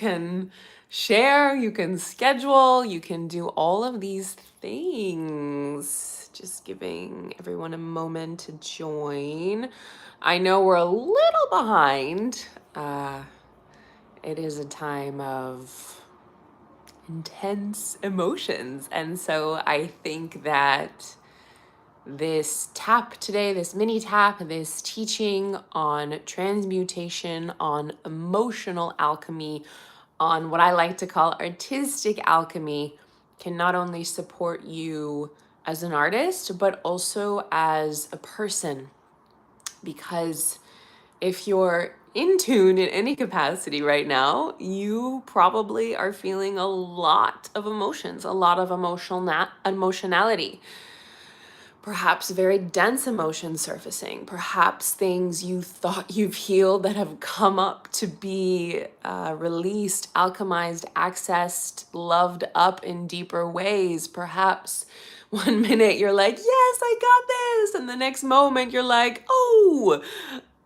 can share, you can schedule, you can do all of these things. Just giving everyone a moment to join. I know we're a little behind. It is a time of intense emotions. And so I think that this tap today, this mini tap, this teaching on transmutation, on emotional alchemy, on what I like to call artistic alchemy, can not only support you as an artist, but also as a person. Because if you're in tune in any capacity right now, you probably are feeling a lot of emotions, a lot of emotionality. Perhaps very dense emotions surfacing, perhaps things you thought you've healed that have come up to be released, alchemized, accessed, loved up in deeper ways. Perhaps one minute you're like, yes, I got this. And the next moment you're like, oh,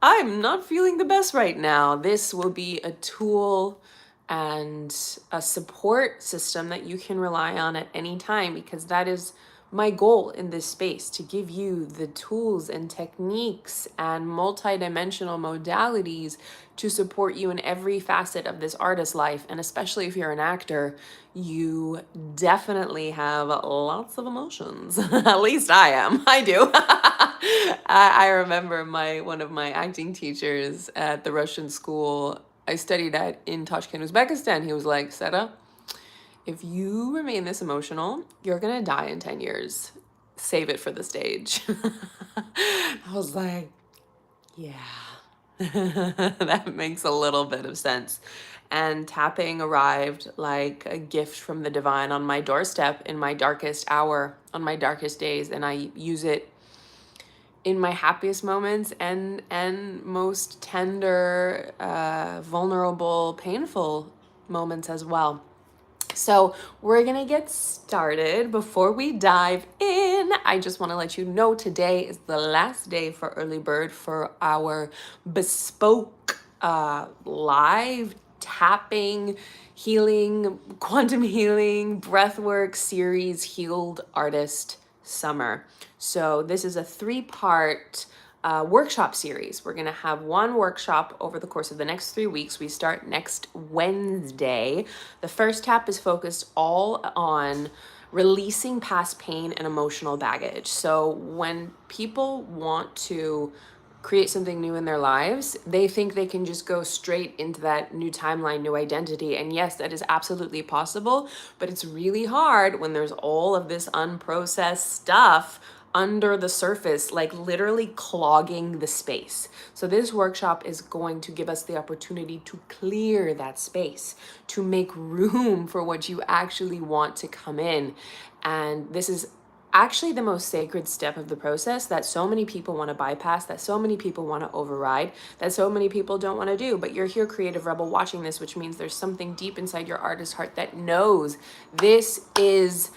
I'm not feeling the best right now. This will be a tool and a support system that you can rely on at any time, because that is my goal in this space, to give you the tools and techniques and multidimensional modalities to support you in every facet of this artist life. And especially if you're an actor, you definitely have lots of emotions. At least I am. I do. I remember one of my acting teachers at the Russian school I studied at in Tashkent, Uzbekistan. He was like, Sera, if you remain this emotional, you're gonna die in 10 years. Save it for the stage. I was like, yeah, that makes a little bit of sense. And tapping arrived like a gift from the divine on my doorstep in my darkest hour, on my darkest days. And I use it in my happiest moments and most tender, vulnerable, painful moments as well. So we're gonna get started. Before we dive in, I just want to let you know today is the last day for early bird for our bespoke live tapping, healing, quantum healing, breathwork series, Healed Artist Summer. So this is a 3-part workshop series. We're going to have one workshop over the course of the next 3 weeks. We start next Wednesday. The first tap is focused all on releasing past pain and emotional baggage. So when people want to create something new in their lives, they think they can just go straight into that new timeline, new identity. And yes, that is absolutely possible, but it's really hard when there's all of this unprocessed stuff under the surface, like literally clogging the space. So this workshop is going to give us the opportunity to clear that space, to make room for what you actually want to come in. And this is actually the most sacred step of the process that so many people want to bypass, that so many people want to override, that so many people don't want to do. But you're here, creative rebel, watching this, which means there's something deep inside your artist heart that knows this is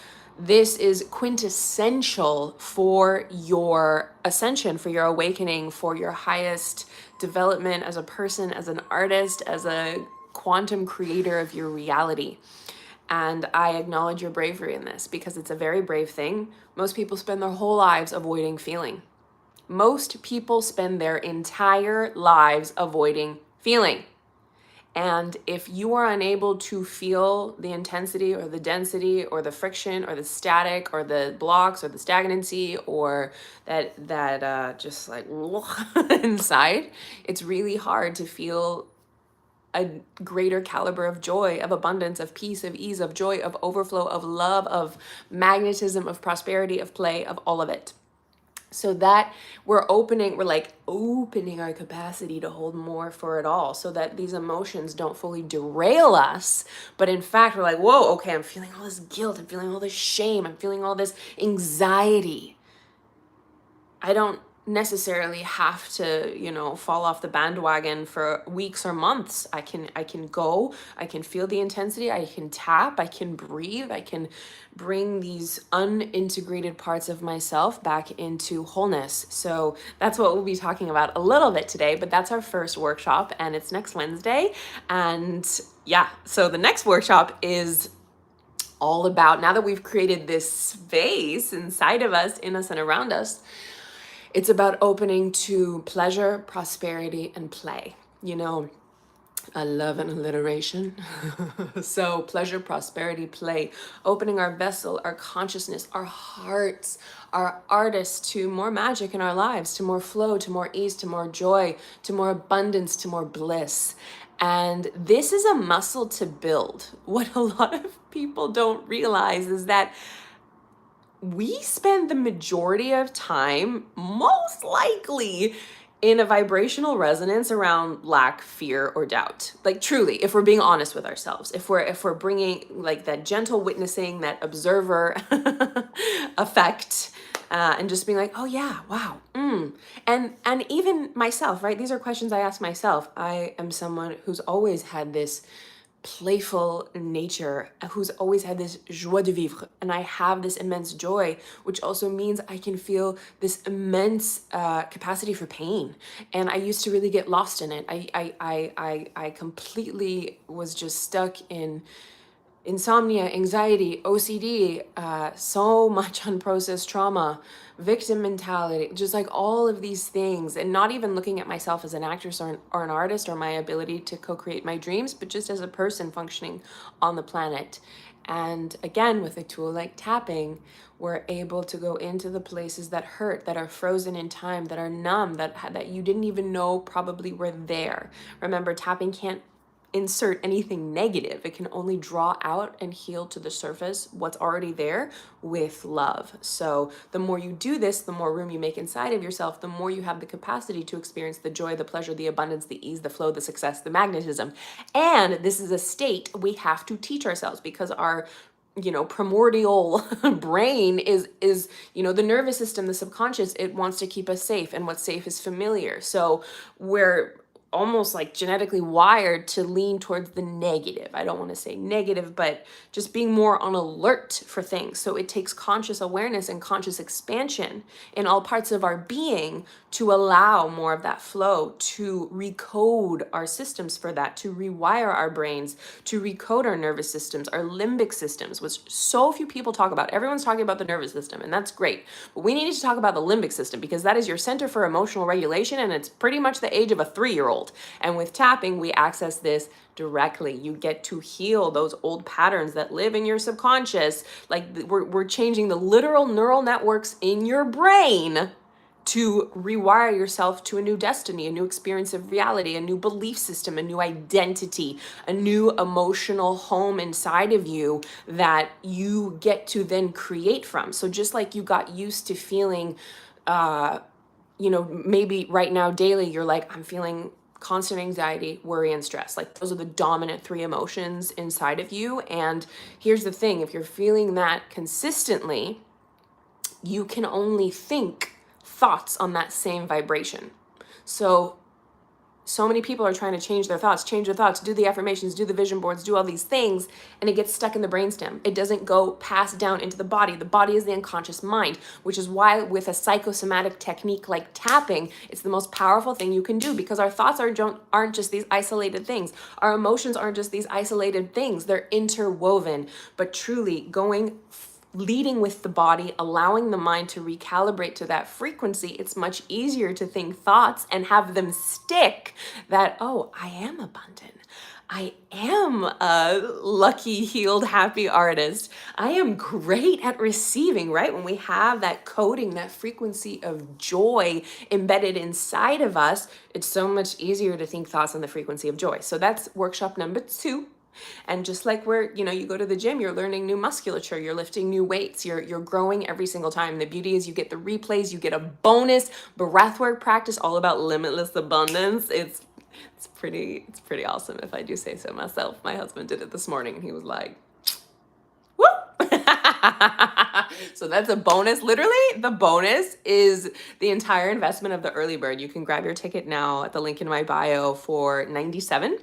quintessential for your ascension, for your awakening, for your highest development as a person, as an artist, as a quantum creator of your reality. And I acknowledge your bravery in this, because it's a very brave thing. Most people spend their whole lives avoiding feeling. Most people spend their entire lives avoiding feeling. And if you are unable to feel the intensity or the density or the friction or the static or the blocks or the stagnancy or that just like inside, it's really hard to feel a greater caliber of joy, of abundance, of peace, of ease, of joy, of overflow, of love, of magnetism, of prosperity, of play, of all of it. So that we're opening our capacity to hold more for it all, so that these emotions don't fully derail us. But in fact, we're like, whoa, okay, I'm feeling all this guilt. I'm feeling all this shame. I'm feeling all this anxiety. I don't necessarily have to, fall off the bandwagon for weeks or months. I can go, I can feel the intensity, I can tap, I can breathe, I can bring these unintegrated parts of myself back into wholeness. So that's what we'll be talking about a little bit today, but that's our first workshop and it's next Wednesday. And yeah, so the next workshop is all about, now that we've created this space inside of us, in us and around us, it's about opening to pleasure, prosperity, and play. I love an alliteration. So pleasure, prosperity, play, opening our vessel, our consciousness, our hearts, our artists to more magic in our lives, to more flow, to more ease, to more joy, to more abundance, to more bliss. And this is a muscle to build. What a lot of people don't realize is that we spend the majority of time, most likely, in a vibrational resonance around lack, fear, or doubt. Like truly, if we're being honest with ourselves, if we're bringing like that gentle witnessing, that observer effect, and just being like, oh yeah, wow, and even myself, right? These are questions I ask myself. I am someone who's always had this playful nature, who's always had this joie de vivre, and I have this immense joy, which also means I can feel this immense capacity for pain, and I used to really get lost in it. I completely was just stuck in insomnia, anxiety, OCD, so much unprocessed trauma, victim mentality, just like all of these things, and not even looking at myself as an actress or an artist or my ability to co-create my dreams, but just as a person functioning on the planet. And again, with a tool like tapping, we're able to go into the places that hurt, that are frozen in time, that are numb, that you didn't even know probably were there. Remember, tapping can't insert anything negative. It can only draw out and heal to the surface what's already there with love. So the more you do this, the more room you make inside of yourself, the more you have the capacity to experience the joy, the pleasure, the abundance, the ease, the flow, the success, the magnetism. And this is a state we have to teach ourselves, because our primordial brain is the nervous system, the subconscious, it wants to keep us safe, and what's safe is familiar. So we're almost like genetically wired to lean towards the negative. I don't want to say negative, but just being more on alert for things. So it takes conscious awareness and conscious expansion in all parts of our being to allow more of that flow, to recode our systems for that, to rewire our brains, to recode our nervous systems, our limbic systems, which so few people talk about. Everyone's talking about the nervous system, and that's great. But we need to talk about the limbic system, because that is your center for emotional regulation, and it's pretty much the age of a 3-year-old. And with tapping, we access this directly. You get to heal those old patterns that live in your subconscious. Like we're changing the literal neural networks in your brain to rewire yourself to a new destiny, a new experience of reality, a new belief system, a new identity, a new emotional home inside of you that you get to then create from. So just like you got used to feeling, maybe right now daily, you're like, I'm feeling constant anxiety, worry, and stress. Like those are the dominant 3 emotions inside of you. And here's the thing, if you're feeling that consistently, you can only think thoughts on that same vibration. So many people are trying to change their thoughts, do the affirmations, do the vision boards, do all these things, and it gets stuck in the brainstem. It doesn't go passed down into the body. The body is the unconscious mind, which is why with a psychosomatic technique like tapping, it's the most powerful thing you can do, because our thoughts aren't just these isolated things. Our emotions aren't just these isolated things. They're interwoven, but truly leading with the body, allowing the mind to recalibrate to that frequency, it's much easier to think thoughts and have them stick that, oh, I am abundant. I am a lucky, healed, happy artist. I am great at receiving, right? When we have that coding, that frequency of joy embedded inside of us, it's so much easier to think thoughts on the frequency of joy. So that's workshop number 2. And just like where, you go to the gym, you're learning new musculature, you're lifting new weights, you're growing every single time. The beauty is you get the replays, you get a bonus breathwork practice all about limitless abundance. It's pretty awesome, if I do say so myself. My husband did it this morning and he was like, woo! So that's a bonus. Literally, the bonus is the entire investment of the early bird. You can grab your ticket now at the link in my bio for $97.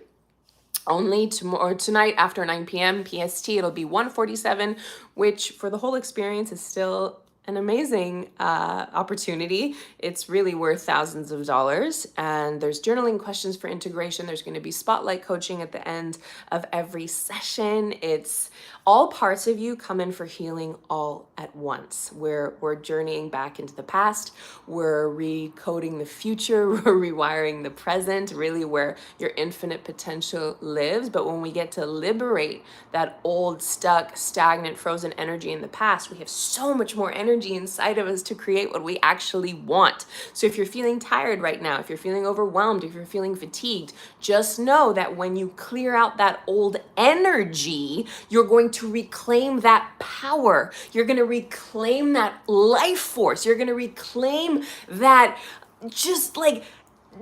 Only tomorrow, tonight after 9 p.m. PST, it'll be $147, which for the whole experience is still an amazing opportunity. It's really worth thousands of dollars. And there's journaling questions for integration. There's going to be spotlight coaching at the end of every session. It's all parts of you come in for healing all at once. We're journeying back into the past. We're recoding the future. We're rewiring the present, really where your infinite potential lives. But when we get to liberate that old, stuck, stagnant, frozen energy in the past, we have so much more energy inside of us to create what we actually want. So if you're feeling tired right now, if you're feeling overwhelmed, if you're feeling fatigued, just know that when you clear out that old energy, you're going to reclaim that power. You're going to reclaim that life force. You're going to reclaim that just like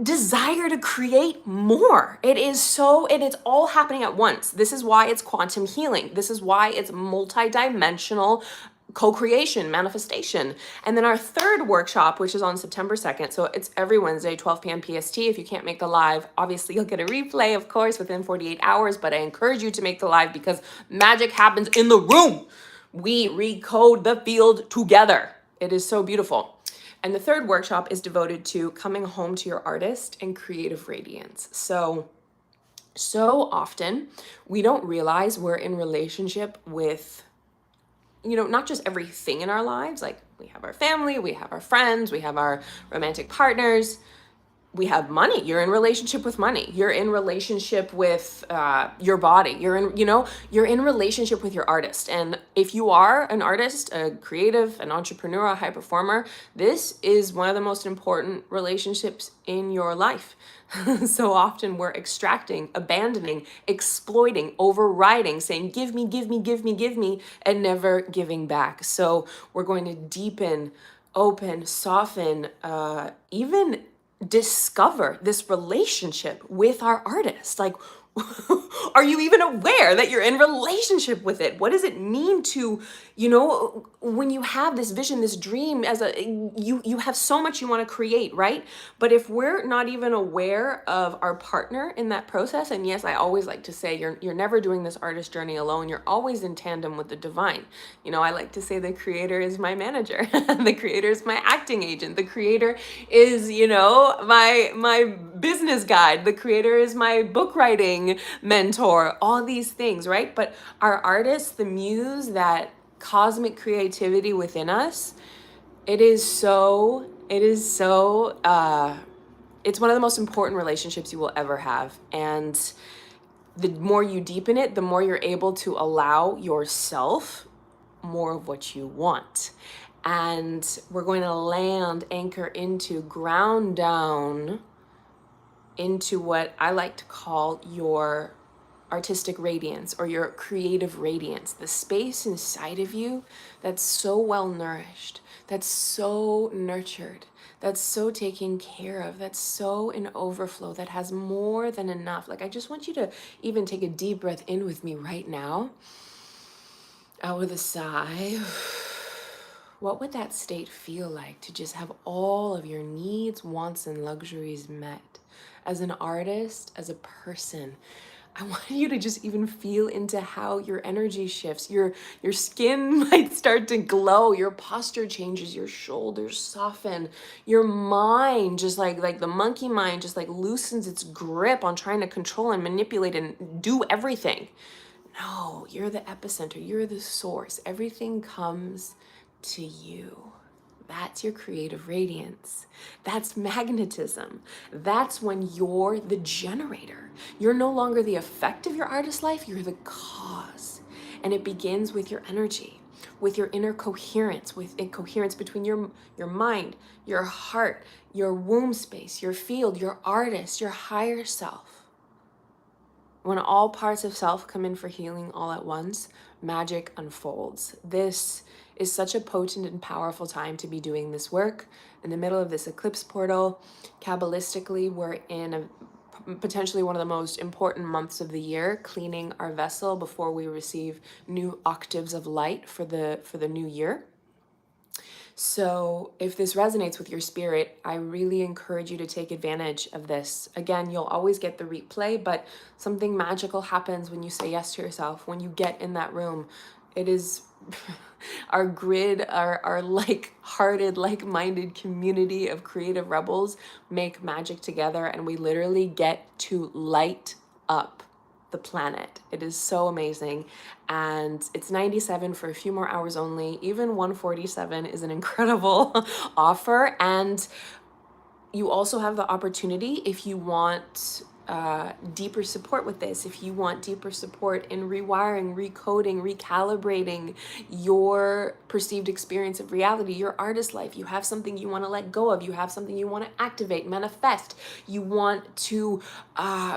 desire to create more. It's all happening at once. This is why it's quantum healing. This is why it's multidimensional co-creation, manifestation. And then our third workshop, which is on September 2nd. So it's every Wednesday, 12 p.m. PST. If you can't make the live, obviously you'll get a replay, of course, within 48 hours. But I encourage you to make the live because magic happens in the room. We recode the field together. It is so beautiful. And the third workshop is devoted to coming home to your artist and creative radiance. So often we don't realize we're in relationship with, not just everything in our lives. Like we have our family, we have our friends, we have our romantic partners, we have money. You're in relationship with money. You're in relationship with your body. You're in relationship with your artist. And if you are an artist, a creative, an entrepreneur, a high performer, this is one of the most important relationships in your life. So often we're extracting, abandoning, exploiting, overriding, saying, give me, give me, give me, give me, and never giving back. So we're going to deepen, open, soften, even discover this relationship with our artist. Like, are you even aware that you're in relationship with it? What does it mean to, when you have this vision, this dream, you have so much you want to create, right? But if we're not even aware of our partner in that process, and yes, I always like to say you're never doing this artist journey alone. You're always in tandem with the divine. I like to say the creator is my manager. The creator is my acting agent. The creator is, my business guide. The creator is my book writing mentor, all these things, right? But our artist, the muse, that cosmic creativity within us, it's one of the most important relationships you will ever have. And the more you deepen it, the more you're able to allow yourself more of what you want. And we're going to anchor into, ground down into what I like to call your artistic radiance or your creative radiance, the space inside of you that's so well nourished, that's so nurtured, that's so taken care of, that's so in overflow, that has more than enough. Like, I just want you to even take a deep breath in with me right now, out with a sigh. What would that state feel like to just have all of your needs, wants, and luxuries met? As an artist, as a person, I want you to just even feel into how your energy shifts. Your skin might start to glow, your posture changes, your shoulders soften, your mind, just like the monkey mind, just like loosens its grip on trying to control and manipulate and do everything. No, you're the epicenter, you're the source. Everything comes to you. That's your creative radiance. That's magnetism. That's when you're the generator. You're no longer the effect of your artist life, you're the cause. And it begins with your energy, with your inner coherence, with a coherence between your mind, your heart, your womb space, your field, your artist, your higher self. When all parts of self come in for healing all at once, magic unfolds. This is such a potent and powerful time to be doing this work. In the middle of this eclipse portal, Kabbalistically, we're in potentially one of the most important months of the year, cleaning our vessel before we receive new octaves of light for the new year. So if this resonates with your spirit, I really encourage you to take advantage of this. Again, you'll always get the replay, but something magical happens when you say yes to yourself, when you get in that room. It is our grid, our like-hearted, like-minded community of creative rebels make magic together, and we literally get to light up the planet. It is so amazing, and it's 97 for a few more hours only. Even 147 is an incredible offer, and you also have the opportunity, if you want deeper support with this, if you want deeper support in rewiring, recoding, recalibrating your perceived experience of reality, your artist life, you have something you want to let go of, you have something you want to activate, manifest, you want to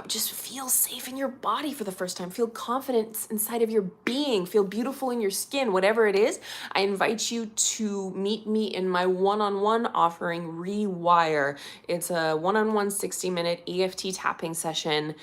just feel safe in your body for the first time, feel confidence inside of your being, feel beautiful in your skin, whatever it is, I invite you to meet me in my one-on-one offering, Rewire. It's a one-on-one 60-minute EFT tapping session.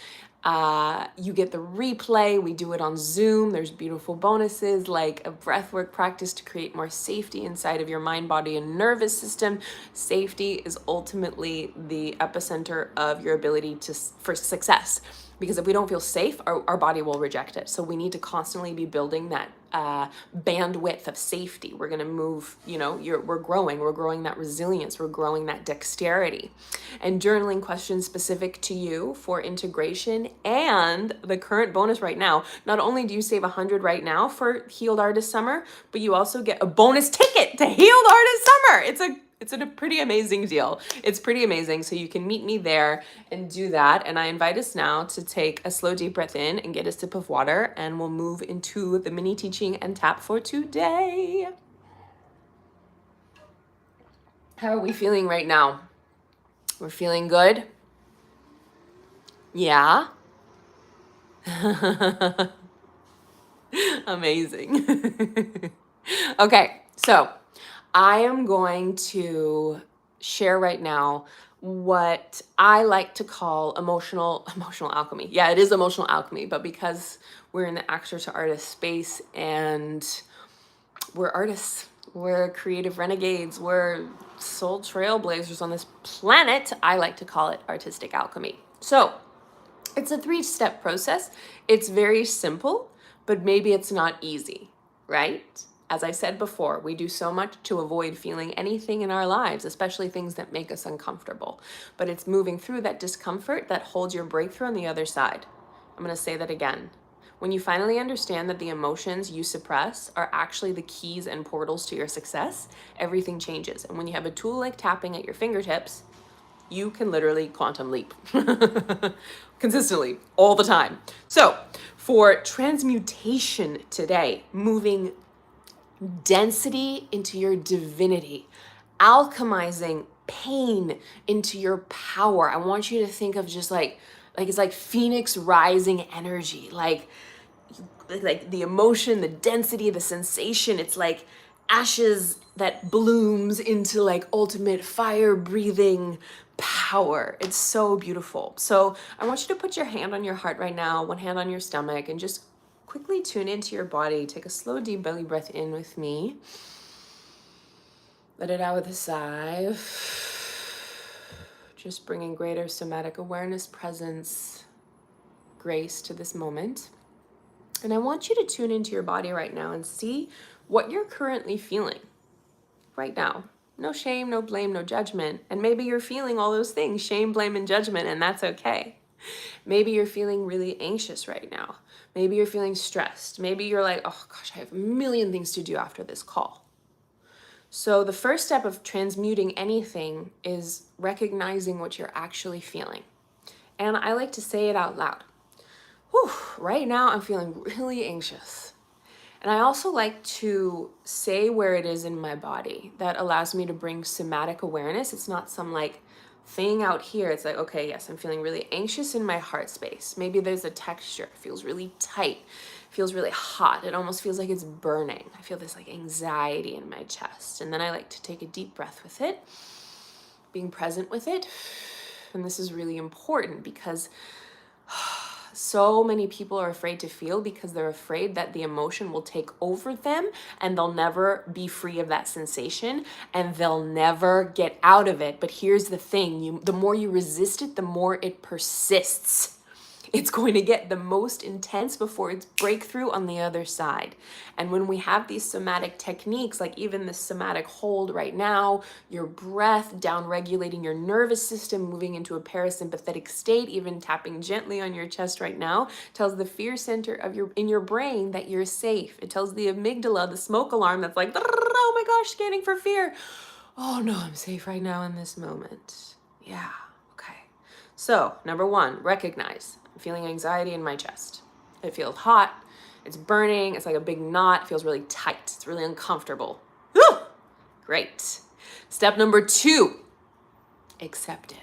You get the replay. We do it on Zoom. There's beautiful bonuses like a breathwork practice to create more safety inside of your mind, body, and nervous system. Safety is ultimately the epicenter of your ability for success. Because if we don't feel safe, our body will reject it. So we need to constantly be building that bandwidth of safety. We're going to move, we're growing that resilience, we're growing that dexterity. And journaling questions specific to you for integration. And the current bonus right now, not only do you save $100 right now for Healed Artist Summer, but you also get a bonus ticket to Healed Artist Summer. It's a pretty amazing deal. It's pretty amazing. So you can meet me there and do that. And I invite us now to take a slow, deep breath in and get a sip of water. And we'll move into the mini teaching and tap for today. How are we feeling right now? We're feeling good? Yeah? Amazing. Okay, so I am going to share right now what I like to call emotional alchemy. Yeah, it is emotional alchemy, but because we're in the actor to artist space and we're artists, we're creative renegades, we're soul trailblazers on this planet, I like to call it artistic alchemy. So it's a 3-step process. It's very simple, but maybe it's not easy, right? As I said before, we do so much to avoid feeling anything in our lives, especially things that make us uncomfortable. But it's moving through that discomfort that holds your breakthrough on the other side. I'm going to say that again. When you finally understand that the emotions you suppress are actually the keys and portals to your success, everything changes. And when you have a tool like tapping at your fingertips, you can literally quantum leap consistently all the time. So for transmutation today, moving density into your divinity, alchemizing pain into your power. I want you to think of just like it's like phoenix rising energy, like the emotion, the density, the sensation. It's like ashes that blooms into like ultimate fire breathing power. It's so beautiful. So I want you to put your hand on your heart right now, one hand on your stomach, and just quickly tune into your body. Take a slow, deep belly breath in with me. Let it out with a sigh. Just bringing greater somatic awareness, presence, grace to this moment. And I want you to tune into your body right now and see what you're currently feeling right now. No shame, no blame, no judgment. And maybe you're feeling all those things, shame, blame, and judgment, and that's okay. Maybe you're feeling really anxious right now. Maybe you're feeling stressed. Maybe you're like, oh gosh, I have a million things to do after this call. So the first step of transmuting anything is recognizing what you're actually feeling. And I like to say it out loud. Whew, right now I'm feeling really anxious. And I also like to say where it is in my body. That allows me to bring somatic awareness. It's not some like thing out here. It's like, okay, yes, I'm feeling really anxious in my heart space. Maybe there's a texture. It feels really tight. It feels really hot. It almost feels like it's burning. I feel this like anxiety in my chest. And then I like to take a deep breath with it, being present with it. And this is really important because So many people are afraid to feel because they're afraid that the emotion will take over them and they'll never be free of that sensation and they'll never get out of it. But here's the thing, the more you resist it, the more it persists. It's going to get the most intense before it's breakthrough on the other side. And when we have these somatic techniques, like even the somatic hold right now, your breath, down regulating your nervous system, moving into a parasympathetic state, even tapping gently on your chest right now, tells the fear center of in your brain that you're safe. It tells the amygdala, the smoke alarm that's like, oh my gosh, scanning for fear. Oh no, I'm safe right now in this moment. Yeah, okay. So, number one, recognize. I'm feeling anxiety in my chest. It feels hot. It's burning. It's like a big knot. It feels really tight. It's really uncomfortable. Whew! Great. Step number two, accept it.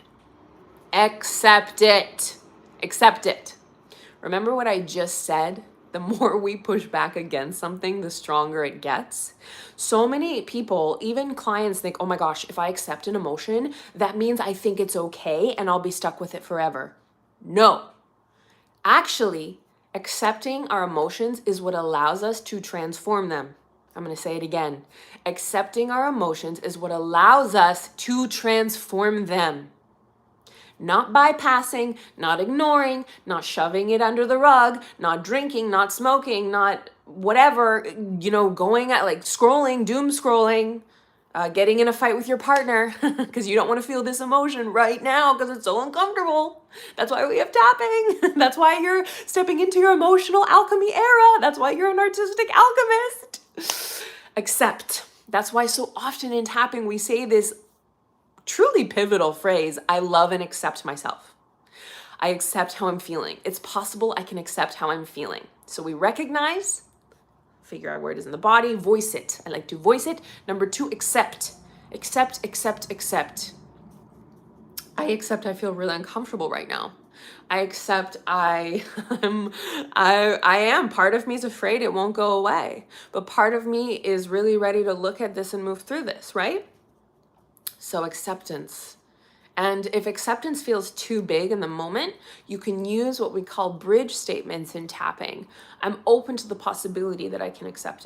Accept it. Accept it. Remember what I just said? The more we push back against something, the stronger it gets. So many people, even clients, think, oh my gosh, if I accept an emotion, that means I think it's okay and I'll be stuck with it forever. No. Actually, accepting our emotions is what allows us to transform them. I'm going to say it again. Accepting our emotions is what allows us to transform them. Not bypassing, not ignoring, not shoving it under the rug, not drinking, not smoking, not whatever, going at like scrolling, doom scrolling, getting in a fight with your partner because you don't want to feel this emotion right now because it's so uncomfortable. That's why we have tapping. That's why you're stepping into your emotional alchemy era. That's why you're an artistic alchemist. Accept. That's why so often in tapping we say this truly pivotal phrase, I love and accept myself. I accept how I'm feeling. It's possible I can accept how I'm feeling. So we recognize, figure out where it is in the body, voice it. I like to voice it. Number two, accept. Accept, accept, accept. I accept I feel really uncomfortable right now. I accept I am. Part of me is afraid it won't go away. But part of me is really ready to look at this and move through this, right? So acceptance. And if acceptance feels too big in the moment, you can use what we call bridge statements in tapping. I'm open to the possibility that I can accept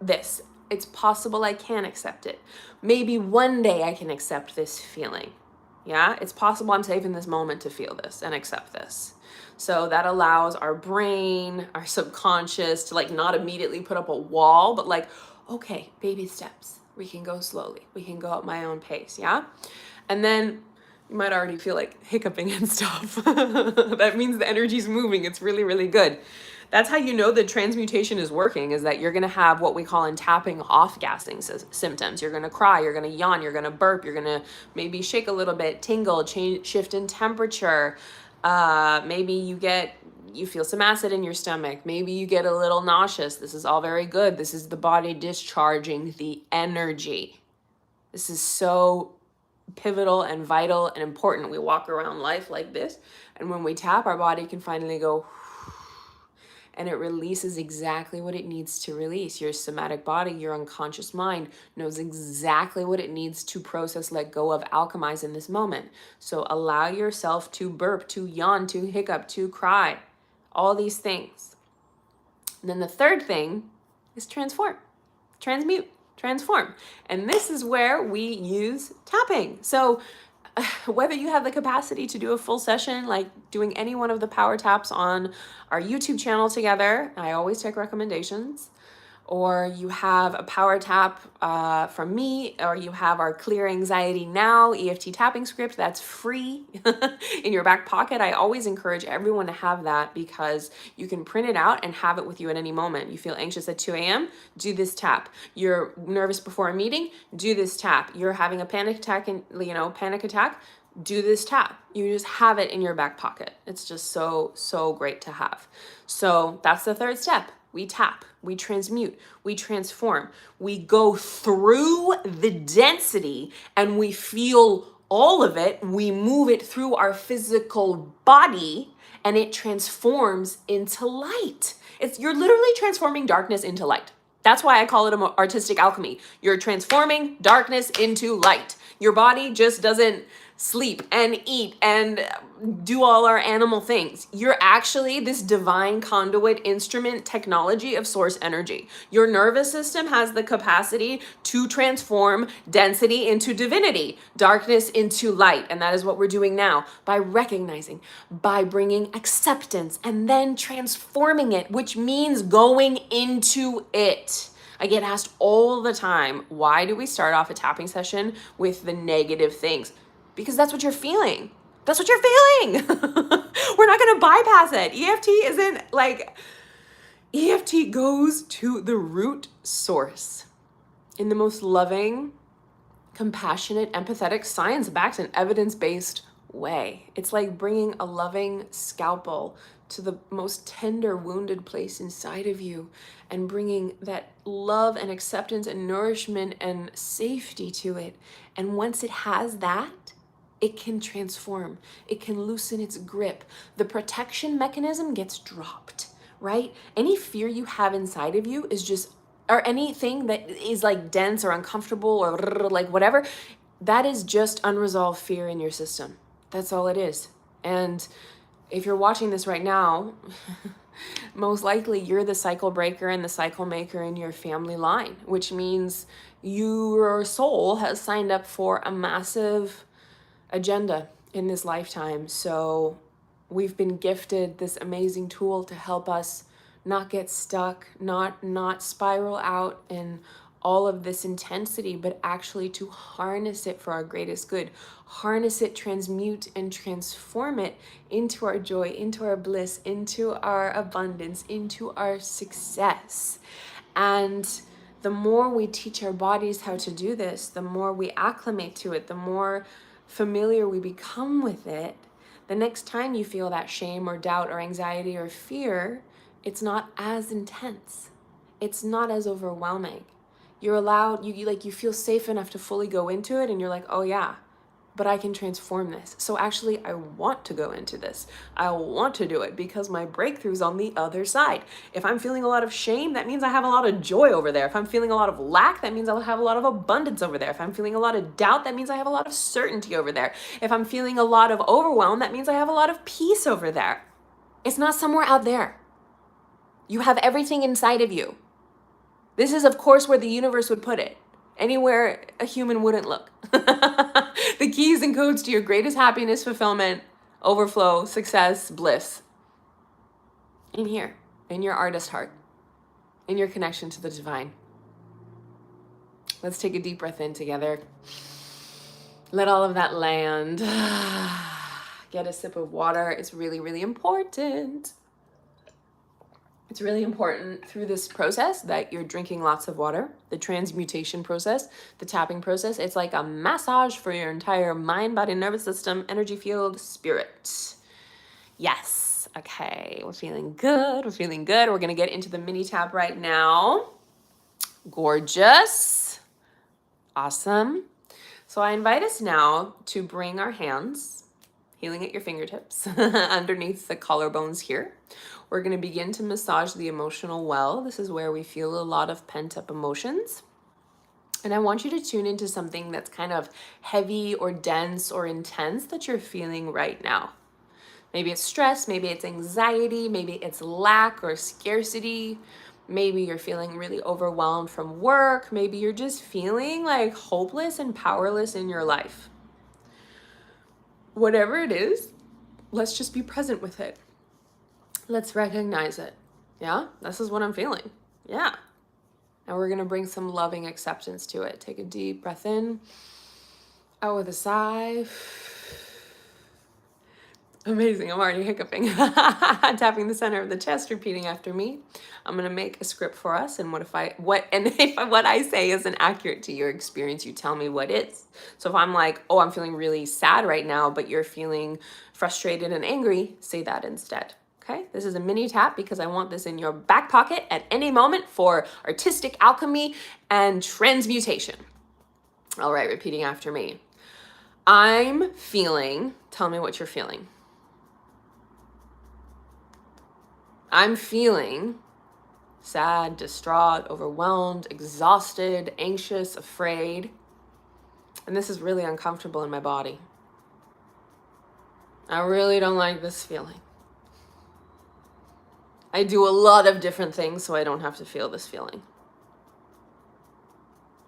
this. It's possible I can accept it. Maybe one day I can accept this feeling. Yeah, it's possible I'm safe in this moment to feel this and accept this. So that allows our brain, our subconscious to like not immediately put up a wall, but like, okay, baby steps. We can go slowly. We can go at my own pace, yeah? And then you might already feel like hiccuping and stuff. That means the energy's moving. It's really, really good. That's how you know the transmutation is working, is that you're going to have what we call in tapping off-gassing symptoms. You're going to cry, you're going to yawn, you're going to burp, you're going to maybe shake a little bit, tingle, shift in temperature. Maybe you feel some acid in your stomach. Maybe you get a little nauseous. This is all very good. This is the body discharging the energy. This is so pivotal and vital and important. We walk around life like this, and when we tap, our body can finally go, and it releases exactly what it needs to release. Your somatic body, your unconscious mind knows exactly what it needs to process, let go of, alchemize in this moment. So allow yourself to burp, to yawn, to hiccup, to cry. All these things. And then the third thing is transform, transmute, transform. And this is where we use tapping. So whether you have the capacity to do a full session, like doing any one of the power taps on our YouTube channel together, I always take recommendations, or you have a power tap from me, or you have our Clear Anxiety Now EFT tapping script that's free in your back pocket. I always encourage everyone to have that because you can print it out and have it with you at any moment. You feel anxious at 2 a.m., do this tap. You're nervous before a meeting, do this tap. You're having a panic attack, do this tap. You just have it in your back pocket. It's just so great to have. So that's the third step. We tap, we transmute, we transform, we go through the density and we feel all of it. We move it through our physical body and it transforms into light. You're literally transforming darkness into light. That's why I call it artistic alchemy. You're transforming darkness into light. Your body just doesn't sleep and eat and do all our animal things. You're actually this divine conduit instrument technology of source energy. Your nervous system has the capacity to transform density into divinity, darkness into light. And that is what we're doing now by recognizing, by bringing acceptance and then transforming it, which means going into it. I get asked all the time, why do we start off a tapping session with the negative things? Because that's what you're feeling. That's what you're feeling. We're not going to bypass it. EFT isn't like, EFT goes to the root source in the most loving, compassionate, empathetic, science-backed, and evidence-based way. It's like bringing a loving scalpel to the most tender, wounded place inside of you and bringing that love and acceptance and nourishment and safety to it. And once it has that, it can transform. It can loosen its grip. The protection mechanism gets dropped, right? Any fear you have inside of you is just, or anything that is like dense or uncomfortable or like whatever, that is just unresolved fear in your system. That's all it is. And if you're watching this right now, most likely you're the cycle breaker and the cycle maker in your family line, which means your soul has signed up for a massive agenda in this lifetime. So we've been gifted this amazing tool to help us not get stuck, not spiral out in all of this intensity, but actually to harness it for our greatest good. Harness it, transmute, and transform it into our joy, into our bliss, into our abundance, into our success. And the more we teach our bodies how to do this, the more we acclimate to it, the more familiar we become with it, the next time you feel that shame or doubt or anxiety or fear, it's not as intense. It's not as overwhelming. You're allowed, you feel safe enough to fully go into it, and you're like, oh yeah, but I can transform this. So actually, I want to go into this. I want to do it because my breakthrough's on the other side. If I'm feeling a lot of shame, that means I have a lot of joy over there. If I'm feeling a lot of lack, that means I'll have a lot of abundance over there. If I'm feeling a lot of doubt, that means I have a lot of certainty over there. If I'm feeling a lot of overwhelm, that means I have a lot of peace over there. It's not somewhere out there. You have everything inside of you. This is, of course, where the universe would put it. Anywhere a human wouldn't look. The keys and codes to your greatest happiness, fulfillment, overflow, success, bliss. In here, in your artist heart, in your connection to the divine. Let's take a deep breath in together. Let all of that land. Get a sip of water. It's really, really important. It's really important through this process that you're drinking lots of water, the transmutation process, the tapping process. It's like a massage for your entire mind, body, nervous system, energy field, spirit. Yes. Okay. We're feeling good. We're feeling good. We're going to get into the mini tap right now. Gorgeous. Awesome. So I invite us now to bring our hands, healing at your fingertips, underneath the collarbones here. We're going to begin to massage the emotional well. This is where we feel a lot of pent-up emotions. And I want you to tune into something that's kind of heavy or dense or intense that you're feeling right now. Maybe it's stress, maybe it's anxiety, maybe it's lack or scarcity. Maybe you're feeling really overwhelmed from work. Maybe you're just feeling like hopeless and powerless in your life. Whatever it is, let's just be present with it. Let's recognize it. Yeah, this is what I'm feeling. Yeah. And we're going to bring some loving acceptance to it. Take a deep breath in, out with a sigh. Amazing. I'm already hiccuping. Tapping the center of the chest, repeating after me. I'm going to make a script for us. And if what I say isn't accurate to your experience, you tell me what is. So if I'm like, oh, I'm feeling really sad right now, but you're feeling frustrated and angry, say that instead. Okay, this is a mini tap because I want this in your back pocket at any moment for artistic alchemy and transmutation. All right, repeating after me. I'm feeling, tell me what you're feeling. I'm feeling sad, distraught, overwhelmed, exhausted, anxious, afraid. And this is really uncomfortable in my body. I really don't like this feeling. I do a lot of different things so I don't have to feel this feeling.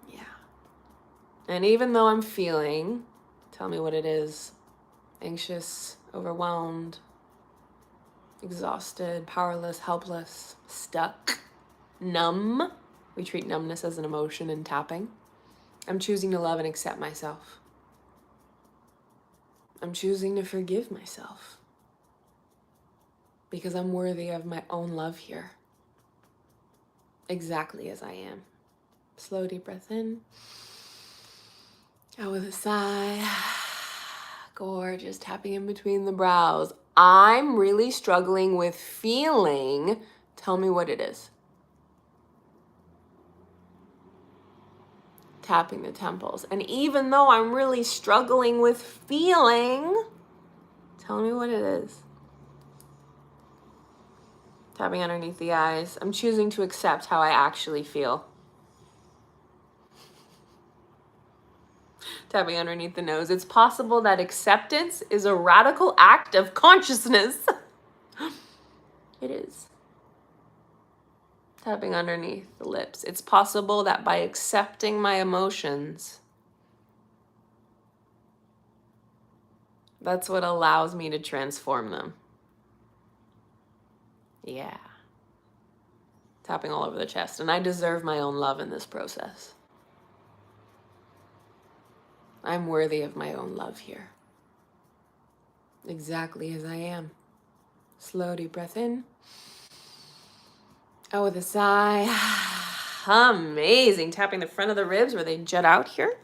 Yeah. And even though I'm feeling, tell me what it is, anxious, overwhelmed, exhausted, powerless, helpless, stuck, numb. We treat numbness as an emotion in tapping. I'm choosing to love and accept myself. I'm choosing to forgive myself because I'm worthy of my own love here, exactly as I am. Slow, deep breath in. Out with a sigh. Gorgeous, tapping in between the brows. I'm really struggling with feeling. Tell me what it is. Tapping the temples. And even though I'm really struggling with feeling, tell me what it is. Tapping underneath the eyes. I'm choosing to accept how I actually feel. Tapping underneath the nose. It's possible that acceptance is a radical act of consciousness. It is. Tapping underneath the lips. It's possible that by accepting my emotions, that's what allows me to transform them. Yeah. Tapping all over the chest. And I deserve my own love in this process. I'm worthy of my own love here. Exactly as I am. Slow, deep breath in. Out with a sigh. Amazing. Tapping the front of the ribs where they jut out here.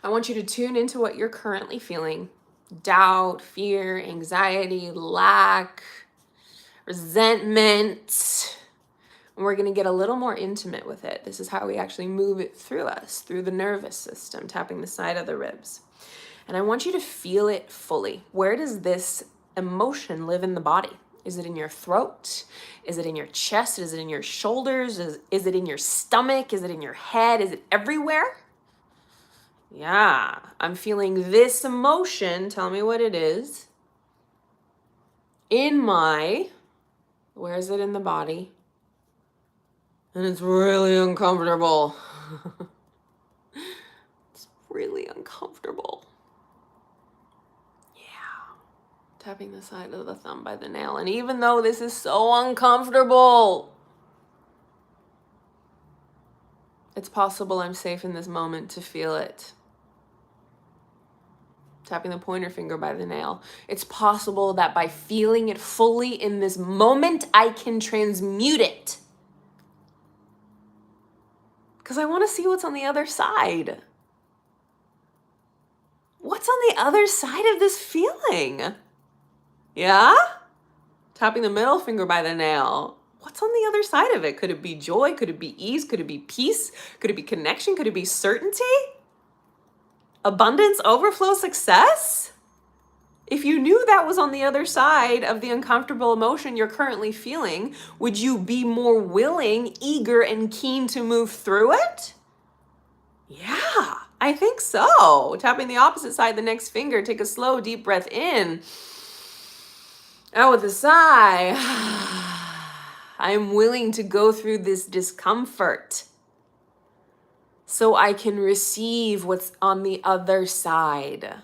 I want you to tune into what you're currently feeling. Doubt, fear, anxiety, lack, resentment. And we're going to get a little more intimate with it. This is how we actually move it through us, through the nervous system, tapping the side of the ribs. And I want you to feel it fully. Where does this emotion live in the body? Is it in your throat? Is it in your chest? Is it in your shoulders? Is it in your stomach? Is it in your head? Is it everywhere? Yeah, I'm feeling this emotion. Tell me what it is. In my, where is it in the body? And it's really uncomfortable. It's really uncomfortable. Yeah. Tapping the side of the thumb by the nail. And even though this is so uncomfortable, it's possible I'm safe in this moment to feel it. Tapping the pointer finger by the nail. It's possible that by feeling it fully in this moment, I can transmute it. Because I want to see what's on the other side. What's on the other side of this feeling? Yeah? Tapping the middle finger by the nail. What's on the other side of it? Could it be joy? Could it be ease? Could it be peace? Could it be connection? Could it be certainty? Abundance, overflow, success? If you knew that was on the other side of the uncomfortable emotion you're currently feeling, would you be more willing, eager, and keen to move through it? Yeah, I think so. Tapping the opposite side, the next finger. Take a slow, deep breath in. Out with a sigh. I'm willing to go through this discomfort so I can receive what's on the other side.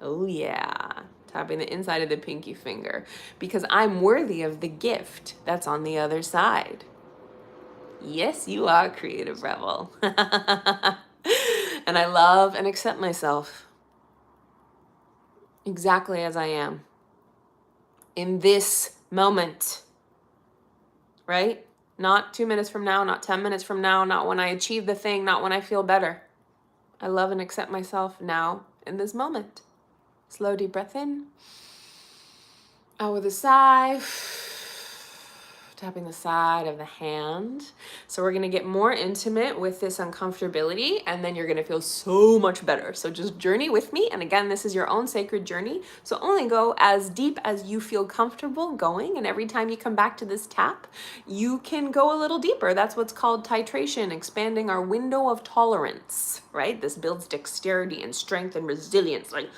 Oh yeah. Tapping the inside of the pinky finger because I'm worthy of the gift that's on the other side. Yes, you are, creative rebel. And I love and accept myself exactly as I am in this moment, right? Not 2 minutes from now, not 10 minutes from now, not when I achieve the thing, not when I feel better. I love and accept myself now in this moment. Slow, deep breath in. Out with a sigh. Tapping the side of the hand. So we're going to get more intimate with this uncomfortability, and then you're going to feel so much better. So just journey with me. And again, this is your own sacred journey. So only go as deep as you feel comfortable going. And every time you come back to this tap, you can go a little deeper. That's what's called titration, expanding our window of tolerance, right? This builds dexterity and strength and resilience. Like,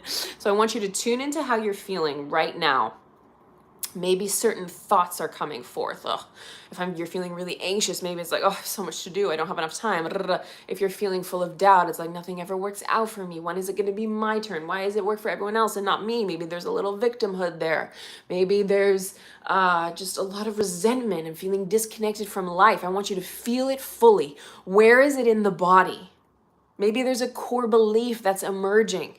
so I want you to tune into how you're feeling right now. Maybe certain thoughts are coming forth. You're feeling really anxious, maybe it's like, oh, I have so much to do, I don't have enough time. If you're feeling full of doubt, it's like, nothing ever works out for me. When is it going to be my turn? Why does it work for everyone else and not me? Maybe there's a little victimhood there. Maybe there's just a lot of resentment and feeling disconnected from life. I want you to feel it fully. Where is it in the body? Maybe there's a core belief that's emerging.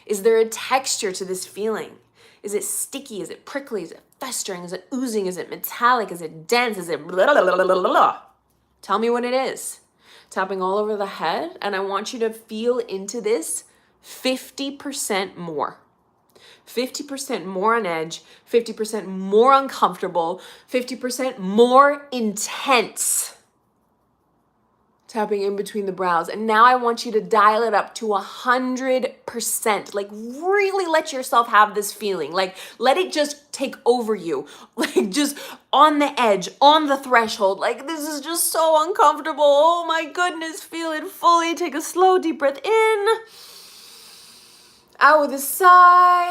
Is there a texture to this feeling? Is it sticky? Is it prickly? Is it festering? Is it oozing? Is it metallic? Is it dense? Is it blah, blah, blah, blah, blah, blah? Tell me what it is. Tapping all over the head. And I want you to feel into this 50% more. 50% more on edge, 50% more uncomfortable, 50% more intense. Tapping in between the brows. And now I want you to dial it up to 100%. Like, really let yourself have this feeling. Like, let it just take over you. Like, just on the edge, on the threshold. Like, this is just so uncomfortable. Oh my goodness. Feel it fully. Take a slow, deep breath in. Out with a sigh.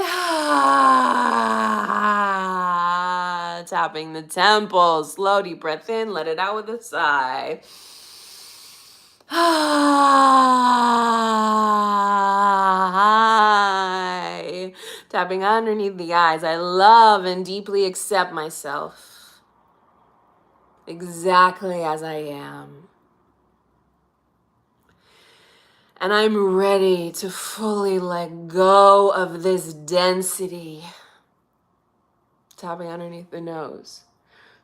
Tapping the temples. Slow, deep breath in. Let it out with a sigh. Tapping underneath the eyes. I love and deeply accept myself exactly as I am. And I'm ready to fully let go of this density. Tapping underneath the nose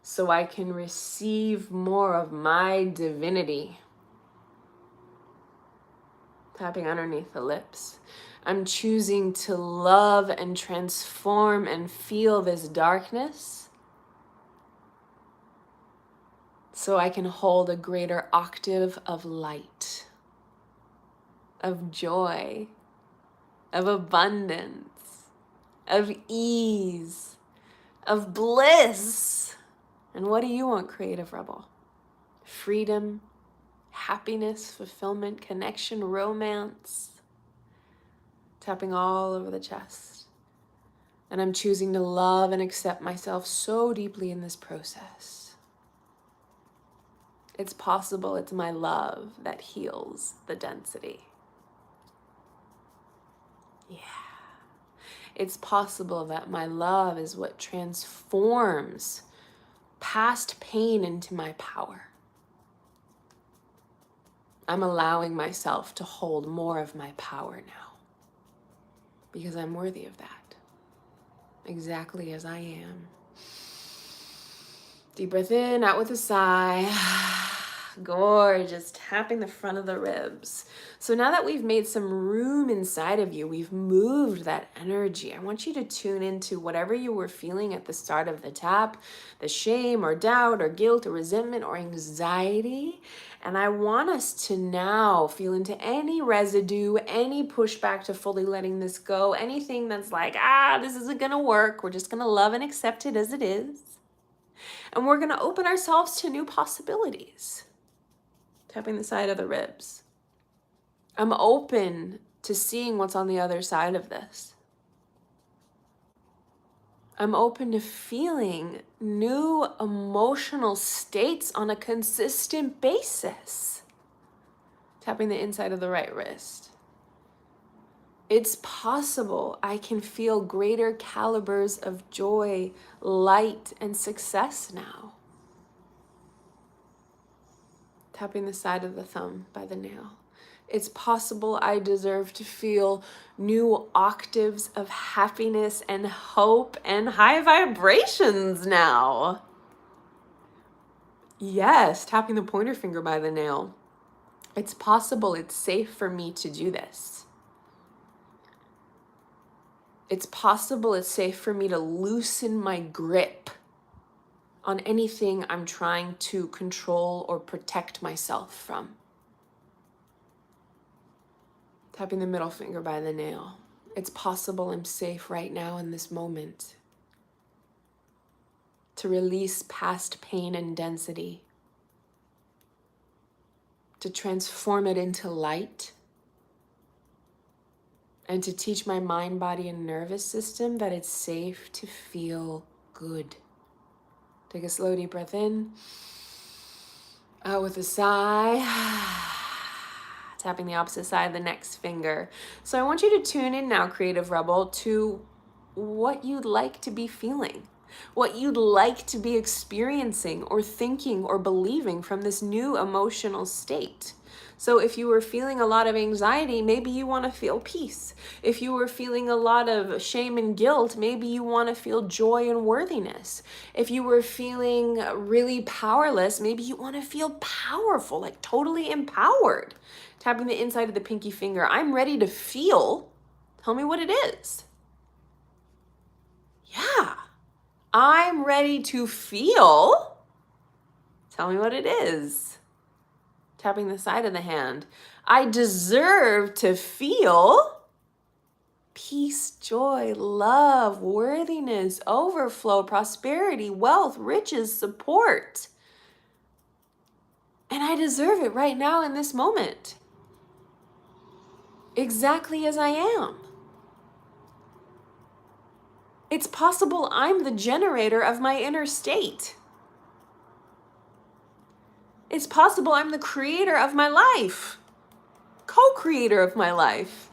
so I can receive more of my divinity. Tapping underneath the lips. I'm choosing to love and transform and feel this darkness so I can hold a greater octave of light, of joy, of abundance, of ease, of bliss. And what do you want, Creative Rebel? Freedom, happiness, fulfillment, connection, romance. Tapping all over the chest. And I'm choosing to love and accept myself so deeply in this process. It's possible. It's my love that heals the density. Yeah. It's possible that my love is what transforms past pain into my power. I'm allowing myself to hold more of my power now because I'm worthy of that, exactly as I am. Deep breath in, out with a sigh. Gorgeous, tapping the front of the ribs. So now that we've made some room inside of you, we've moved that energy. I want you to tune into whatever you were feeling at the start of the tap, the shame or doubt or guilt or resentment or anxiety. And I want us to now feel into any residue, any pushback to fully letting this go, anything that's like, this isn't gonna work. We're just gonna love and accept it as it is. And we're gonna open ourselves to new possibilities. Tapping the side of the ribs. I'm open to seeing what's on the other side of this. I'm open to feeling new emotional states on a consistent basis. Tapping the inside of the right wrist. It's possible I can feel greater calibers of joy, light, and success now. Tapping the side of the thumb by the nail. It's possible I deserve to feel new octaves of happiness and hope and high vibrations now. Yes, tapping the pointer finger by the nail. It's possible it's safe for me to do this. It's possible it's safe for me to loosen my grip on anything I'm trying to control or protect myself from. Tapping the middle finger by the nail. It's possible I'm safe right now in this moment. To release past pain and density. To transform it into light. And to teach my mind, body, and nervous system that it's safe to feel good. Take a slow, deep breath in. Out with a sigh. Tapping the opposite side of the next finger. So I want you to tune in now, Creative Rebel, to what you'd like to be feeling. What you'd like to be experiencing or thinking or believing from this new emotional state. So if you were feeling a lot of anxiety, maybe you want to feel peace. If you were feeling a lot of shame and guilt, maybe you want to feel joy and worthiness. If you were feeling really powerless, maybe you want to feel powerful, like totally empowered. Tapping the inside of the pinky finger. I'm ready to feel. Tell me what it is. Yeah. I'm ready to feel. Tell me what it is. Tapping the side of the hand. I deserve to feel peace, joy, love, worthiness, overflow, prosperity, wealth, riches, support. And I deserve it right now in this moment. Exactly as I am. It's possible I'm the generator of my inner state. It's possible I'm the creator of my life, co-creator of my life.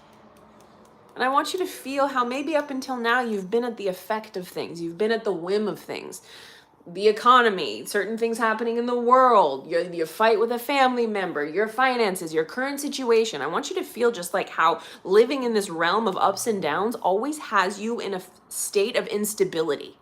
And I want you to feel how maybe up until now you've been at the effect of things. You've been at the whim of things. The economy, certain things happening in the world, your fight with a family member, your finances, your current situation. I want you to feel just like how living in this realm of ups and downs always has you in a state of instability.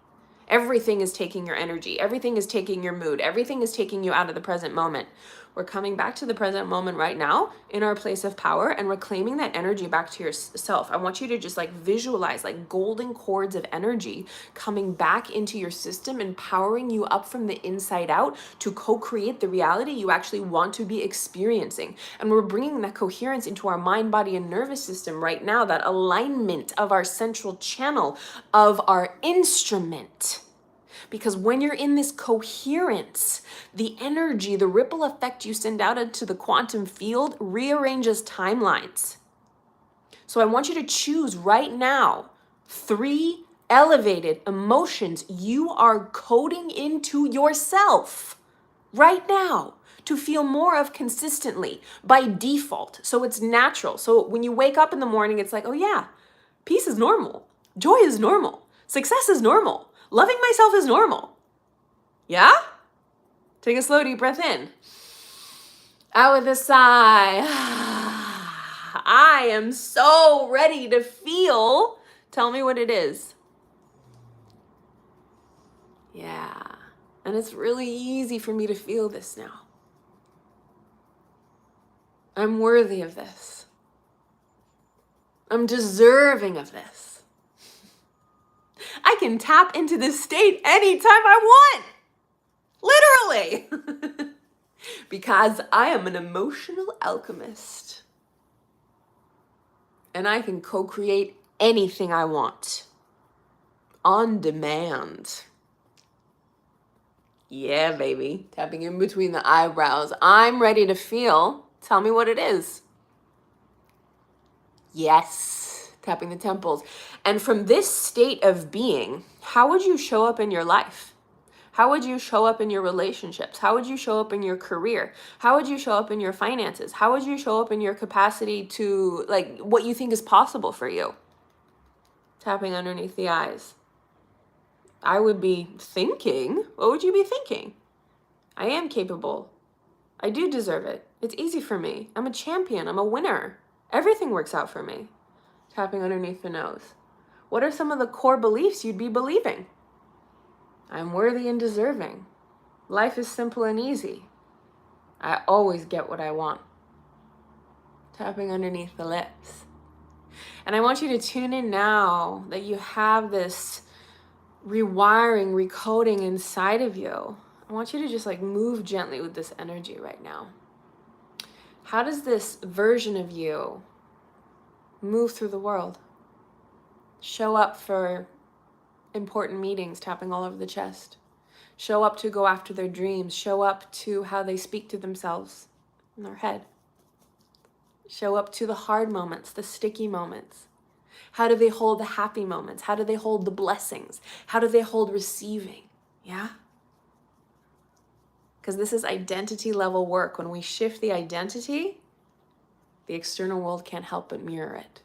Everything is taking your energy. Everything is taking your mood. Everything is taking you out of the present moment. We're coming back to the present moment right now in our place of power and reclaiming that energy back to yourself. I want you to just like visualize like golden cords of energy coming back into your system, empowering you up from the inside out to co-create the reality you actually want to be experiencing. And we're bringing that coherence into our mind, body, and nervous system right now, that alignment of our central channel of our instrument. Because when you're in this coherence, the energy, the ripple effect you send out into the quantum field rearranges timelines. So I want you to choose right now 3 elevated emotions you are coding into yourself right now to feel more of consistently by default. So it's natural. So when you wake up in the morning, it's like, oh yeah, peace is normal. Joy is normal. Success is normal. Loving myself is normal. Yeah? Take a slow, deep breath in. Out with a sigh. I am so ready to feel. Tell me what it is. Yeah. And it's really easy for me to feel this now. I'm worthy of this. I'm deserving of this. I can tap into this state anytime I want. Literally. Because I am an emotional alchemist. And I can co-create anything I want. On demand. Yeah, baby. Tapping in between the eyebrows. I'm ready to feel. Tell me what it is. Yes. Tapping the temples. And from this state of being, how would you show up in your life? How would you show up in your relationships? How would you show up in your career? How would you show up in your finances? How would you show up in your capacity to, like, what you think is possible for you? Tapping underneath the eyes. I would be thinking, what would you be thinking? I am capable. I do deserve it. It's easy for me. I'm a champion. I'm a winner. Everything works out for me. Tapping underneath the nose. What are some of the core beliefs you'd be believing? I'm worthy and deserving. Life is simple and easy. I always get what I want. Tapping underneath the lips. And I want you to tune in now that you have this rewiring, recoding inside of you. I want you to just like move gently with this energy right now. How does this version of you move through the world? Show up for important meetings, tapping all over the chest. Show up to go after their dreams. Show up to how they speak to themselves in their head. Show up to the hard moments, the sticky moments. How do they hold the happy moments? How do they hold the blessings? How do they hold receiving? Yeah? Because this is identity level work. When we shift the identity, the external world can't help but mirror it.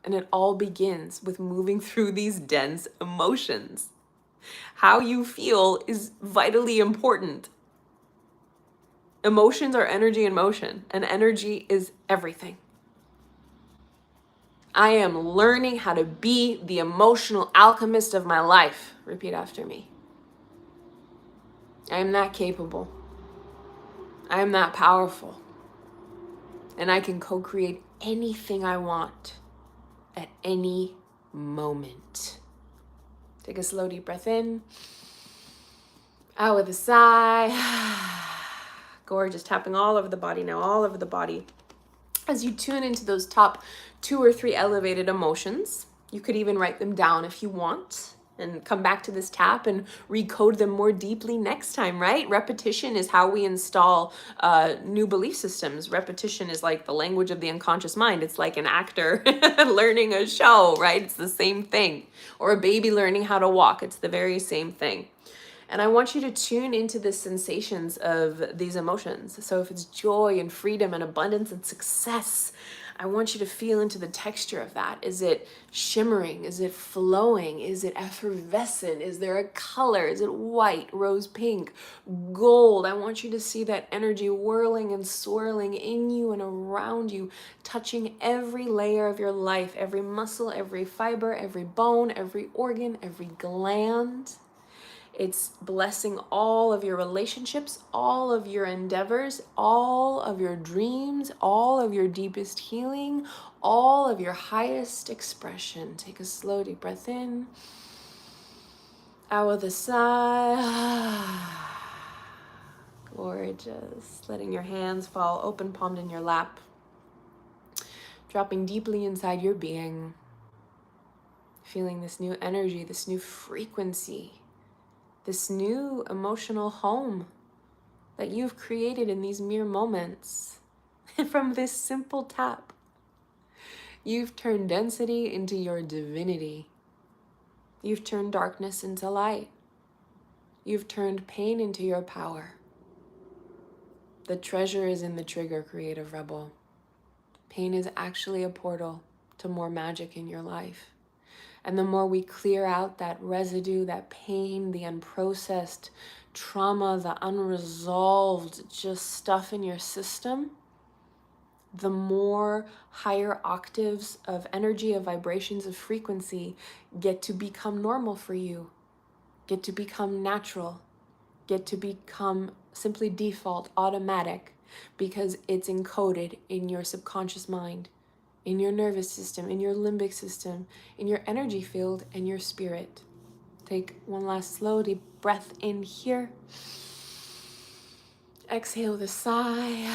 And it all begins with moving through these dense emotions. How you feel is vitally important. Emotions are energy in motion, and energy is everything. I am learning how to be the emotional alchemist of my life. Repeat after me. I am that capable. I am that powerful. And I can co-create anything I want at any moment. Take a slow, deep breath in. Out with a sigh. Gorgeous, tapping all over the body now, all over the body. As you tune into those top 2 or 3 elevated emotions, you could even write them down if you want and come back to this tap and recode them more deeply next time, right? Repetition is how we install new belief systems. Repetition is like the language of the unconscious mind. It's like an actor learning a show, right? It's the same thing. Or a baby learning how to walk. It's the very same thing. And I want you to tune into the sensations of these emotions. So if it's joy and freedom and abundance and success, I want you to feel into the texture of that. Is it shimmering? Is it flowing? Is it effervescent? Is there a color? Is it white, rose pink, gold? I want you to see that energy whirling and swirling in you and around you, touching every layer of your life, every muscle, every fiber, every bone, every organ, every gland. It's blessing all of your relationships, all of your endeavors, all of your dreams, all of your deepest healing, all of your highest expression. Take a slow, deep breath in. Out with a sigh. Gorgeous. Letting your hands fall open palmed in your lap. Dropping deeply inside your being. Feeling this new energy, this new frequency. This new emotional home that you've created in these mere moments. From this simple tap, you've turned density into your divinity. You've turned darkness into light. You've turned pain into your power. The treasure is in the trigger, creative rebel. Pain is actually a portal to more magic in your life. And the more we clear out that residue, that pain, the unprocessed trauma, the unresolved just stuff in your system, the more higher octaves of energy, of vibrations, of frequency get to become normal for you, get to become natural, get to become simply default, automatic, because it's encoded in your subconscious mind, in your nervous system, in your limbic system, in your energy field, and your spirit. Take one last slow, deep breath in here. Exhale with a sigh.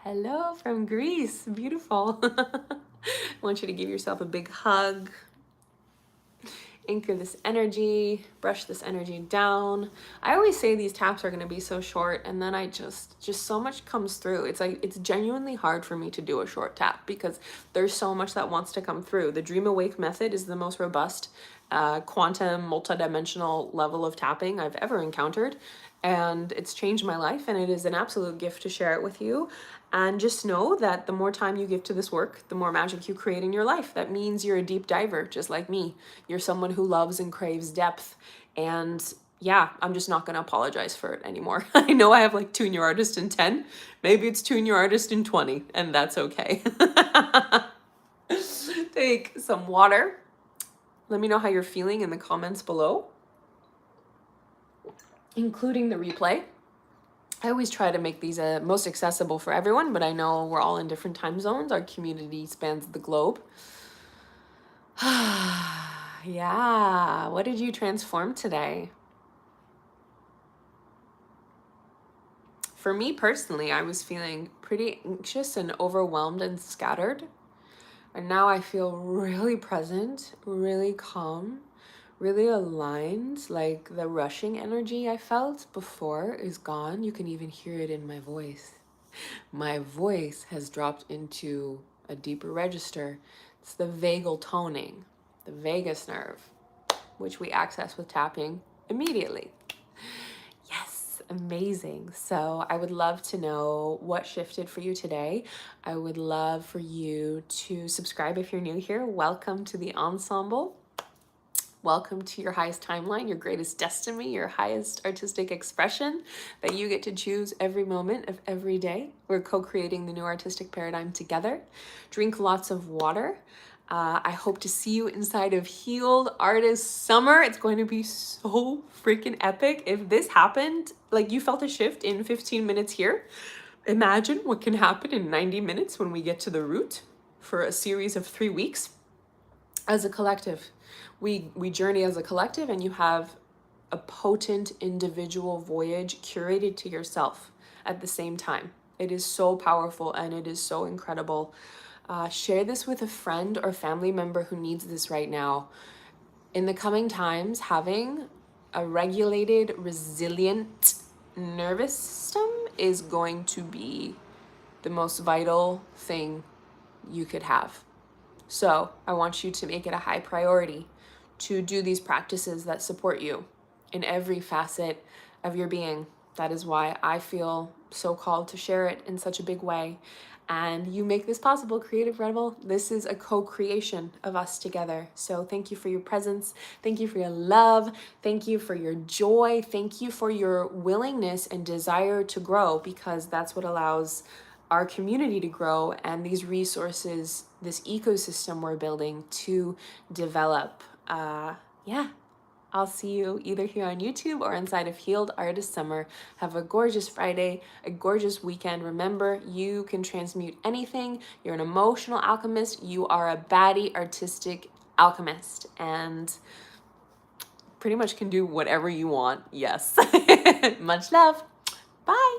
Hello from Greece. Beautiful. I want you to give yourself a big hug. Anchor this energy, brush this energy down. I always say these taps are going to be so short, and then I just so much comes through. It's like, it's genuinely hard for me to do a short tap because there's so much that wants to come through. The Dream Awake method is the most robust quantum multidimensional level of tapping I've ever encountered, and it's changed my life, and it is an absolute gift to share it with you. And just know that the more time you give to this work, the more magic you create in your life. That means you're a deep diver, just like me. You're someone who loves and craves depth. And yeah, I'm just not going to apologize for it anymore. I know I have like Tune Your Artist in 10. Maybe it's Tune Your Artist in 20, and that's okay. Take some water. Let me know how you're feeling in the comments below, including the replay. I always try to make these most accessible for everyone, but I know we're all in different time zones. Our community spans the globe. Yeah. What did you transform today? For me personally, I was feeling pretty anxious and overwhelmed and scattered. And now I feel really present, really calm, really aligned. Like the rushing energy I felt before is gone. You can even hear it in my voice. My voice has dropped into a deeper register. It's the vagal toning, the vagus nerve, which we access with tapping immediately. Yes, amazing. So I would love to know what shifted for you today. I would love for you to subscribe if you're new here. Welcome to the ensemble. Welcome to your highest timeline, your greatest destiny, your highest artistic expression that you get to choose every moment of every day. We're co-creating the new artistic paradigm together. Drink lots of water. I hope to see you inside of Healed Artist Summer. It's going to be so freaking epic. If this happened, like you felt a shift in 15 minutes here, imagine what can happen in 90 minutes when we get to the root for a series of 3 weeks as a collective. We journey as a collective, and you have a potent individual voyage curated to yourself at the same time. It is so powerful and it is so incredible. Share this with a friend or family member who needs this right now. In the coming times, having a regulated, resilient nervous system is going to be the most vital thing you could have. So I want you to make it a high priority to do these practices that support you in every facet of your being. That is why I feel so called to share it in such a big way. And you make this possible, Creative Rebel. This is a co-creation of us together. So thank you for your presence. Thank you for your love. Thank you for your joy. Thank you for your willingness and desire to grow, because that's what allows our community to grow and these resources, this ecosystem we're building to develop. Yeah, I'll see you either here on YouTube or inside of Healed Artist Summer. Have a gorgeous Friday, a gorgeous weekend. Remember, you can transmute anything. You're an emotional alchemist. You are a baddie artistic alchemist, and pretty much can do whatever you want. Yes. Much love. Bye.